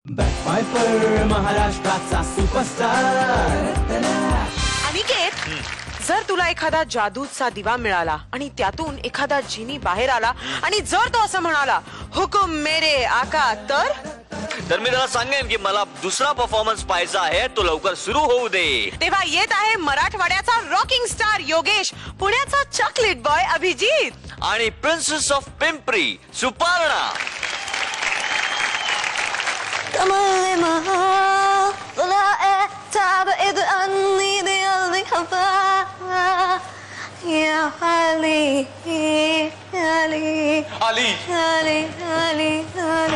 Backfire महाराष्ट्राचा superstar. Aniket, जर तुला एखादा जादूचा दिवा मिळाला आणि त्यातून एखादा जिनी बाहेर आला आणि जर तो असं म्हणाला, हुकुम मेरे आका, तर मी त्याला सांगेन की मला दुसरा परफॉर्मन्स पाहायचा आहे, तो लवकर सुरू होऊ दे. तेव्हा येत आहे मराठवाड्याचा रॉकिंग स्टार योगेश, पुण्याचा चॉकलेट बॉय अभिजित आणि प्रिन्सेस ऑफ पिंपरी सुपर्णा.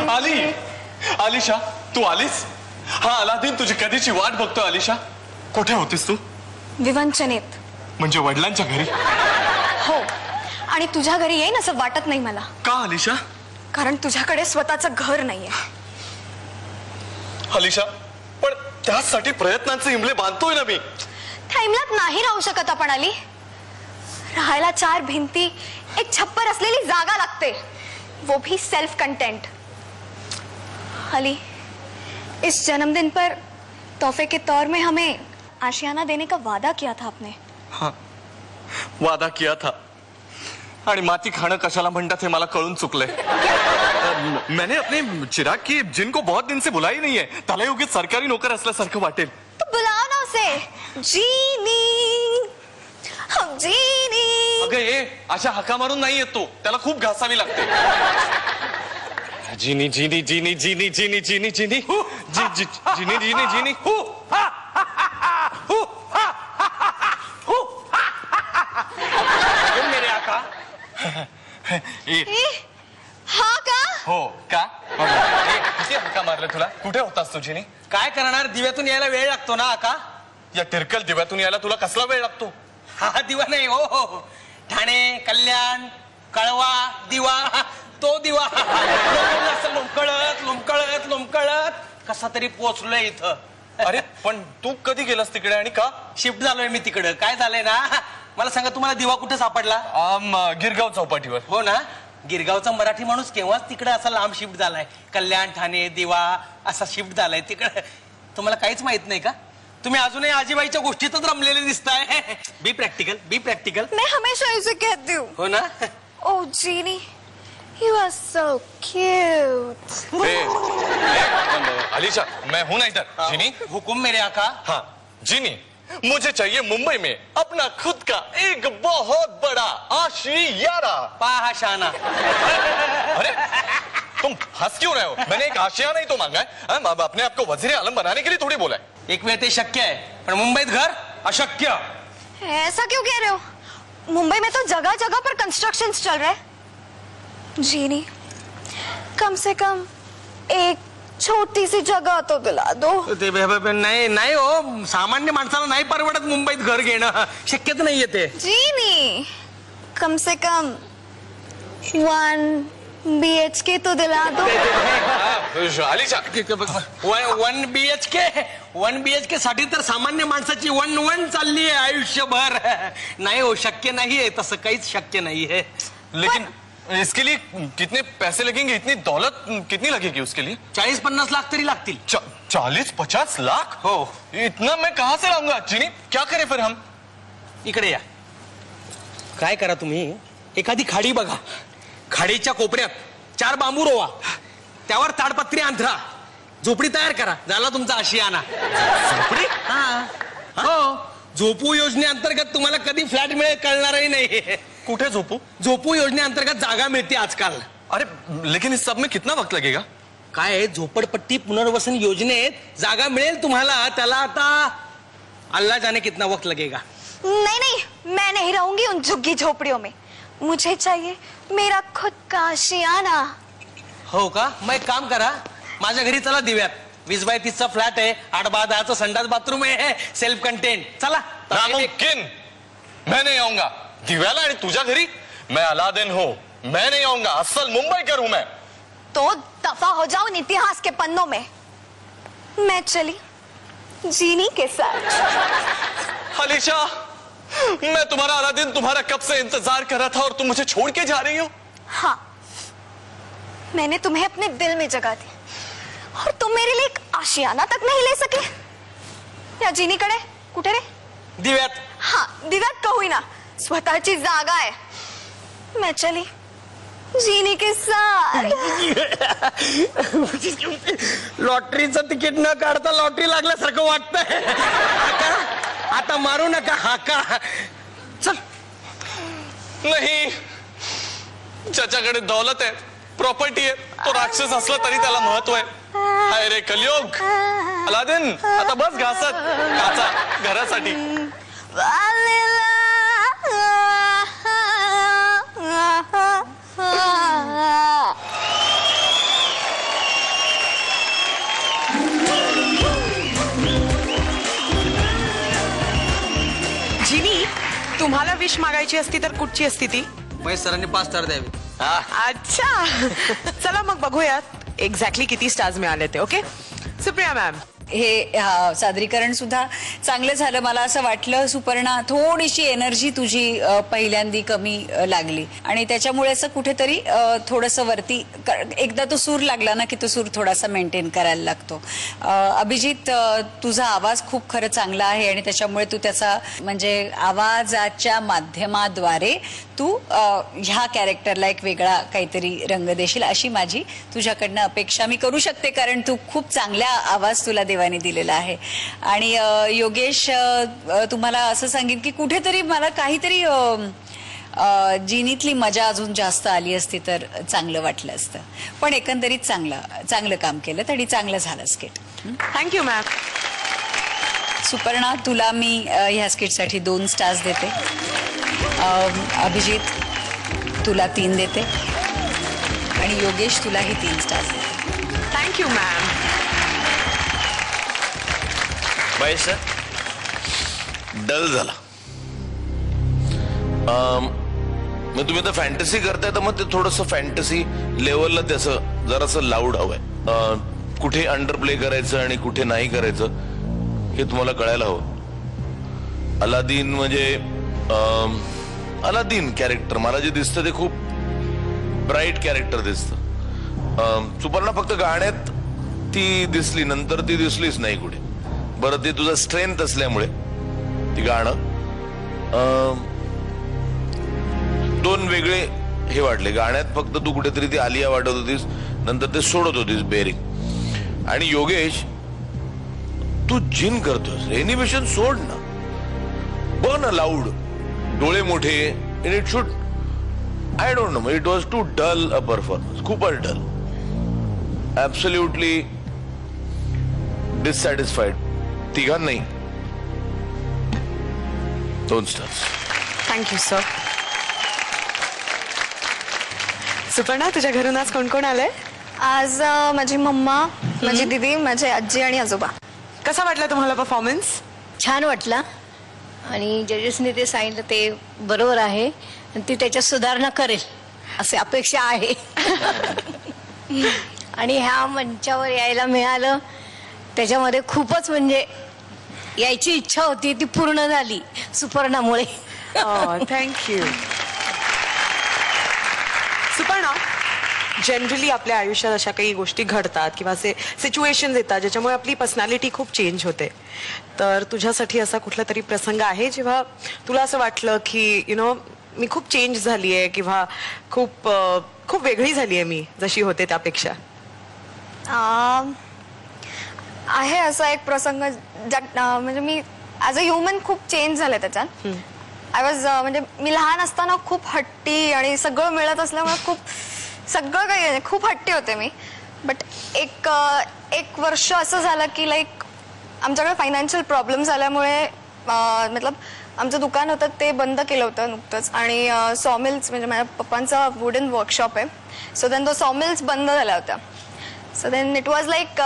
आली आलिशा, तू आलीस? हा अलादीन तुझी कधीची वाट बघतोय. आलिशा, कुठे होतीस तू? विवंचनेत. म्हणजे वडिलांच्या घरी? हो, आणि तुझ्या घरी येईन असं वाटत नाही मला. का आलिशा? कारण तुझ्याकडे स्वतःचं घर नाहीये. आलिशा, पण त्यासाठी प्रयत्नांचे हिमले बांधतोय ना मी. त्या हिमल्यात नाही राहू शकत आपण. आली, राहायला 4 भिंती, एक छप्पर असलेली जागा लागते, वो भी सेल्फ कंटेंट. अली, इस जन्मदिन पर तोहफे के तौर में हमें आशियाना देने का वादा किया था आपने. हाँ, वादा किया था. आणि माती खाणं कशाला म्हणतात हे मला कळून चुकलंय. मैंने अपने चिराग की जिनको बहुत दिन से बुलाई नहीं है. त्याला योग्य सरकारी नोकर असल्यासारखं वाटेल. तो बुलाओ ना उसे. जीनी, हम जीनी. अगं ये अशा हाका मारून नाही येतो, त्याला खूप घासावी लागते. जिनी जिनी जिनी जिनी जिनी जिनी जिनी जिनी जिनी जिनी मेरे आका. हा का? हो का? किती हाका मारले तुला? कुठे होतास तू जिनी? काय करणार, दिव्यातून यायला वेळ लागतो ना आका. या तिरकल दिव्यातून यायला तुला कसला वेळ लागतो? हा दिवा नाही हो, ठाणे, कल्याण, कळवा दिवा, तो दिवा. असं लोंबकळत लोंबकळत लोंबकळत कसा तरी पोहोचलोय इथं. अरे पण तू कधी गेलास तिकडे आणि का? शिफ्ट झालोय मी तिकडं. काय झालंय ना, मला सांगा, तुम्हाला दिवा कुठे सापडला? गिरगाव चौपाटीवर. हो ना, गिरगावचा मराठी माणूस केव्हाच तिकडे असा लांब शिफ्ट झालाय. कल्याण, ठाणे, दिवा असा शिफ्ट झालाय तिकडे. तुम्हाला काहीच माहित नाही का? तुम्ही अजूनही आजीबाईच्या गोष्टीतच रमलेले दिसताय. बी प्रॅक्टिकल, बी प्रॅक्टिकल. मैं हमेशा इसे कहती हूँ. हो ना. Oh, Jeannie, you are so cute. Alisha, मैं हूं ना इधर. जिनी, हुकुम मेरे आका. हाँ जिनी, मुझे चाहिए मुंबई में अपना खुद का एक बहुत बड़ा आशियाना. पहा शाना. अरे तुम हंस क्यों रहे हो? मैंने एक आशियाना ही तो मांगा है. अपने आप को वजीर आलम बनाने के लिए थोड़ी बोला है. एक वेळ ते शक्य आहे, पण मुंबईत घर अशक्य. ऐसा क्यों कह रहे हो? मुंबई में तो जगह जगह पर कंस्ट्रक्शन चल रहे हैं. जीनी, कम से कम एक छोटी सी जगह तो दिला दो. ते नाही नाही हो, सामान्य माणसाला नाही परवडत मुंबईत घर घेणं. शक्यच नाहीये ते. जीनी, कम से कम 1 BHK तो दिला दो. अलीशा, 1 BHK साठी तर सामान्य माणसाची 1 चालली आहे आयुष्यभर. नाही हो, शक्य नाहीये, तसं काहीच शक्य नाहीये. लेकिन इसके लिए कितने पैसे लगेंगे? इतनी दौलत कितनी लगेगी उसके लिए? 40-50 लाख तरी लागतील. 40-50 लाख? हो. इतना मैं कहां से लाऊंगा? जिनी, क्या करें फिर हम? इकडे या. काय करा तुम्ही, एखादी खाडी बघा, खाडीच्या कोपऱ्यात 4 बांबू रोवा, त्यावर ताडपत्री अंथरा, झोपडी तयार करा, झाला तुमचा आशियाना. झोपडी? हो, झोपू योजनेअंतर्गत तुम्हाला कधी फ्लॅट मिळेल कळणारही नाही. कुठे झोपू? झोपू योजनेअंतर्गत जागा मिळते आजकाल. अरे लेकिन इस सब में कितना वक्त लगेगा? काय झोपडपट्टी पुनर्वसन योजनेत जागा मिळेल तुम्हाला, त्याला आता अल्लाह जाने कितना वक्त लगेगा. नहीं नहीं, मैं नहीं रहूंगी उन झुग्गी झोपड़ियों में. मुझे चाहिए मेरा खुद का आशियाना. हो का? मग एक काम करा, माझ्या घरी चला दिव्यात. 20x30चा फ्लॅट आहे, 8x10चं संडास बाथरूम आहे, सेल्फ कंटेंट. चला. नामुमकिन. मैं नहीं आऊंगा दिव्याला आणि तुझ्या घरी. मैं अलादीन हूँ, मैं नहीं आऊंगा. असल मुंबईकर हूँ मैं. तो दफा हो जाओ इन इतिहास के पन्नों में. मैं चली जीनी के साथ. अलीशा, मैं तुम्हारा अलादीन तुम्हारा कब से इंतजार कर रहा था और तुम मुझे छोड़ के जा रही हो. हाँ, मैंने तुम्हें अपने दिल में जगह दी और तुम मेरे लिए एक आशियाना तक नहीं ले सके. या जिनीकडे कुठे रे? दिव्यात. हा, दिव्यात का होईना स्वतःची जागा आहे. मैं चली जीनी के साथ. लॉटरीचं तिकीट न काढता लॉटरी लागल्यासारखं वाटतंय. आता मारू नका हाका. चल. नाही, ज्याच्याकडे दौलत आहे, प्रॉपर्टी आहे, तो राक्षस असला तरी त्याला महत्व आहे. हाय रे कलियुग. अलादीन, आता बस घासत काचा घरासाठी. जिनी, तुम्हाला विश मागायची असती तर कुठची असती ती? महेश सरांनी 5 स्टार द्यावे. अच्छा. चला मग बघूयात एक्झॅक्टली किती स्टार्स मिळाले ते. Okay Supriya ma'am. हे सादरीकरण सुद्धा चांगलं झालं. मला असं वाटलं सुपर्णा थोडीशी एनर्जी तुझी पहिल्यांदी कमी लागली आणि त्याच्यामुळे असं कुठेतरी थोडंसं वरती एकदा तो सूर लागला ना की तो सूर थोडासा मेंटेन करायला लागतो. अभिजित, तुझा आवाज खूप खरं चांगला आहे आणि त्याच्यामुळे तू त्याचा म्हणजे आवाजाच्या माध्यमाद्वारे तू ह्या कॅरेक्टरला एक वेगळा काहीतरी रंग देशील अशी माझी तुझ्याकडनं अपेक्षा मी करू शकते, कारण तू खूप चांगला आवाज तुला देवाने दिलेला आहे. आणि योगेश, तुम्हाला असं सांगेन की कुठेतरी मला काहीतरी जिनीतली मजा अजून जास्त आली असती तर चांगलं वाटलं असतं. पण एकंदरीत चांगलं काम केलं आणि चांगलं झालं स्किट. Thank you ma'am. सुपर्णा, तुला मी ह्या स्किटसाठी 2 स्टार्स देते. अभिजित, तुला 3 देते आणि योगेश तुलाही 3 स्टार्स देते. Thank you ma'am. Mahesh sir, dull झाला. मग तुम्ही आता फॅन्टसी करताय तर मग ते थोडस फॅन्टसी लेवलला त्याचं जरासं लाऊड हवंय. कुठे अंडर प्ले करायचं आणि कुठे नाही करायचं हे तुम्हाला कळायला हवं. अलादीन म्हणजे अलादीन कॅरेक्टर मला जे दिसतं ते खूप ब्राईट कॅरेक्टर दिसतं. सुपर्णा फक्त गाण्यात ती दिसली, नंतर ती दिसलीच नाही कुठे. बरं, ते तुझं स्ट्रेंथ असल्यामुळे ती गाणं 2 वेगळे हे वाटले. गाण्यात फक्त तू कुठेतरी ती आलिया वाटत होतीस, नंतर ते सोडत होतीस बेरिंग. आणि योगेश, तू जिन करतोस, एनिमेशन सोड ना, बघ ना लाऊड, डोळे मोठे. It should, I don't know, it was too dull a performance, खूपच डल. Absolutely dissatisfied. तिघांनाही 2 स्टार्स. Thank you sir. सुपर्णा, तुझ्या घरून आज कोण कोण आलंय? आज माझी मम्मा, माझी दीदी, माझे आजी आणि आजोबा. कसा वाटला तुम्हाला परफॉर्मन्स? छान वाटला आणि जजेसने ते सांगितलं ते बरोबर आहे आणि ती त्याच्यात सुधारणा करेल अशी अपेक्षा आहे. आणि ह्या मंचावर यायला मिळालं त्याच्यामध्ये खूपच म्हणजे यायची इच्छा होती ती पूर्ण झाली सुपर्णामुळे. थँक्यू. सुपर्णा, जनरली आपल्या आयुष्यात अशा काही गोष्टी घडतात किंवा असे सिच्युएशन्स येतात ज्याच्यामुळे आपली पर्सनॅलिटी खूप चेंज होते. तर तुझ्यासाठी असा कुठला तरी प्रसंग आहे जेव्हा तुला असं वाटलं की मी खूप चेंज झाली आहे किंवा खूप खूप वेगळी झाली आहे मी जशी होते त्यापेक्षा? आहे असा एक प्रसंग ज्यात म्हणजे मी ॲज अ ह्युमन खूप चेंज झाले त्याच्यात. आय वॉज म्हणजे मी लहान असताना खूप हट्टी आणि सगळं मिळत असल्यामुळे खूप सगळं काही खूप हट्टी होते मी. बट एक वर्ष असं झालं की लाईक आमच्याकडे फायनान्शियल प्रॉब्लेम झाल्यामुळे मतलब आमचं दुकान होतं ते बंद केलं होतं नुकतंच. आणि सॉमिल्स म्हणजे माझ्या पप्पांचा वुडन वर्कशॉप आहे, सो देन तो सॉमिल्स बंद झाल्या होत्या. So then it was like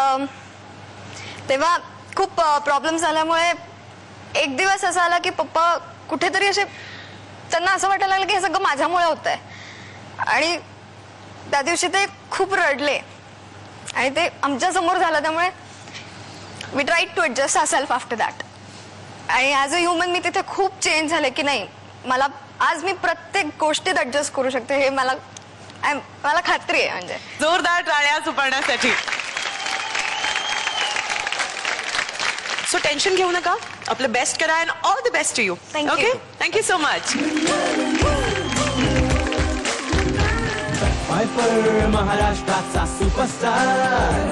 तेव्हा खूप प्रॉब्लेम झाल्यामुळे एक दिवस असा आला की पप्पा कुठेतरी असे त्यांना असं वाटायला लागलं की हे सगळं माझ्यामुळे होत आहे. आणि त्या दिवशी ते खूप रडले आणि ते आमच्या समोर झालं. त्यामुळे we tried to adjust our self after that. आणि ॲज अ ह्युमन मी तिथे खूप चेंज झाले की नाही मला आज मी प्रत्येक गोष्टीत ॲडजस्ट करू शकते हे मला खात्री आहे. म्हणजे जोरदार टाळ्या सुपर्णासाठी. सो टेन्शन घेऊ नका, आपलं बेस्ट करा and all the best to you. Thank you. Okay, thank you so much. Piper महाराष्ट्राचा सुपरस्टार